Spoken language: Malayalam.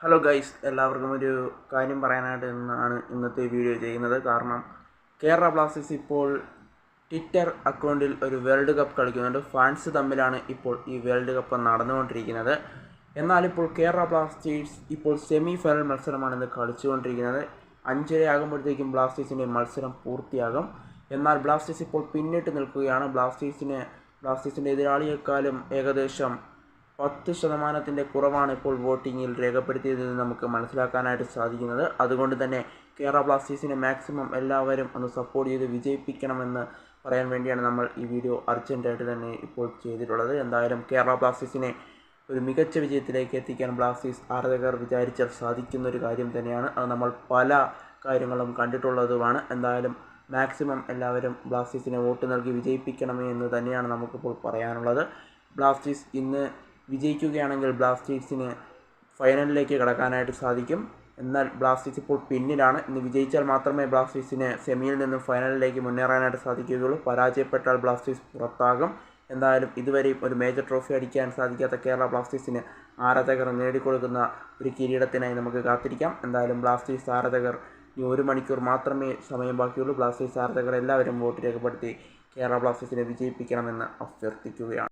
ഹലോ ഗൈസ്, എല്ലാവർക്കും ഒരു കാര്യം പറയാനായിട്ട് ഇന്നത്തെ വീഡിയോ ചെയ്യുന്നത്. കാരണം കേരള ബ്ലാസ്റ്റേഴ്സ് ഇപ്പോൾ ട്വിറ്റർ അക്കൗണ്ടിൽ ഒരു വേൾഡ് കപ്പ് കളിക്കുന്നുണ്ട്. ഫാൻസ് തമ്മിലാണ് ഇപ്പോൾ ഈ വേൾഡ് കപ്പ് നടന്നുകൊണ്ടിരിക്കുന്നത്. എന്നാലിപ്പോൾ കേരള ബ്ലാസ്റ്റേഴ്സ് ഇപ്പോൾ സെമി ഫൈനൽ മത്സരമാണ് ഇന്ന് കളിച്ചുകൊണ്ടിരിക്കുന്നത്. 5:30 ആകുമ്പോഴത്തേക്കും ബ്ലാസ്റ്റേഴ്സിൻ്റെ മത്സരം പൂർത്തിയാകും. എന്നാൽ ബ്ലാസ്റ്റേഴ്സ് ഇപ്പോൾ പിന്നിട്ട് നിൽക്കുകയാണ്. ബ്ലാസ്റ്റേഴ്സിൻ്റെ എതിരാളിയെക്കാളും ഏകദേശം 10% കുറവാണ് ഇപ്പോൾ വോട്ടിങ്ങിൽ രേഖപ്പെടുത്തിയതെന്ന് നമുക്ക് മനസ്സിലാക്കാനായിട്ട് സാധിക്കുന്നത്. അതുകൊണ്ട് തന്നെ കേരള ബ്ലാസ്റ്റേഴ്സിനെ മാക്സിമം എല്ലാവരും ഒന്ന് സപ്പോർട്ട് ചെയ്ത് വിജയിപ്പിക്കണമെന്ന് പറയാൻ വേണ്ടിയാണ് നമ്മൾ ഈ വീഡിയോ അർജൻറ്റായിട്ട് തന്നെ ഇപ്പോൾ ചെയ്തിട്ടുള്ളത്. എന്തായാലും കേരള ബ്ലാസ്റ്റേഴ്സിനെ ഒരു മികച്ച വിജയത്തിലേക്ക് എത്തിക്കാൻ ബ്ലാസ്റ്റേഴ്സ് ആരാധകർ വിചാരിച്ചാൽ സാധിക്കുന്നൊരു കാര്യം തന്നെയാണ്. അത് നമ്മൾ പല കാര്യങ്ങളും കണ്ടിട്ടുള്ളതുമാണ്. എന്തായാലും മാക്സിമം എല്ലാവരും ബ്ലാസ്റ്റേഴ്സിനെ വോട്ട് നൽകി വിജയിപ്പിക്കണമേ എന്ന് തന്നെയാണ് നമുക്കിപ്പോൾ പറയാനുള്ളത്. ബ്ലാസ്റ്റേഴ്സ് ഇന്ന് വിജയിക്കുകയാണെങ്കിൽ ബ്ലാസ്റ്റേഴ്സിന് ഫൈനലിലേക്ക് കടക്കാനായിട്ട് സാധിക്കും. എന്നാൽ ബ്ലാസ്റ്റേഴ്സ് ഇപ്പോൾ പിന്നിലാണ്. ഇന്ന് വിജയിച്ചാൽ മാത്രമേ ബ്ലാസ്റ്റേഴ്സിന് സെമിയിൽ നിന്നും ഫൈനലിലേക്ക് മുന്നേറാനായിട്ട് സാധിക്കുകയുള്ളൂ. പരാജയപ്പെട്ടാൽ ബ്ലാസ്റ്റേഴ്സ് പുറത്താകും. എന്തായാലും ഇതുവരെയും ഒരു മേജർ ട്രോഫി അടിക്കാൻ സാധിക്കാത്ത കേരള ബ്ലാസ്റ്റേഴ്സിന് ആരാധകർ നേടിക്കൊടുക്കുന്ന ഒരു കിരീടത്തിനായി നമുക്ക് കാത്തിരിക്കാം. എന്തായാലും ബ്ലാസ്റ്റേഴ്സ് ആരാധകർ ഇനി 1 മണിക്കൂർ മാത്രമേ സമയം ബാക്കിയുള്ളൂ. ബ്ലാസ്റ്റേഴ്സ് ആരാധകർ എല്ലാവരും വോട്ട് രേഖപ്പെടുത്തി കേരള ബ്ലാസ്റ്റേഴ്സിനെ വിജയിപ്പിക്കണമെന്ന് അഭ്യർത്ഥിക്കുകയാണ്.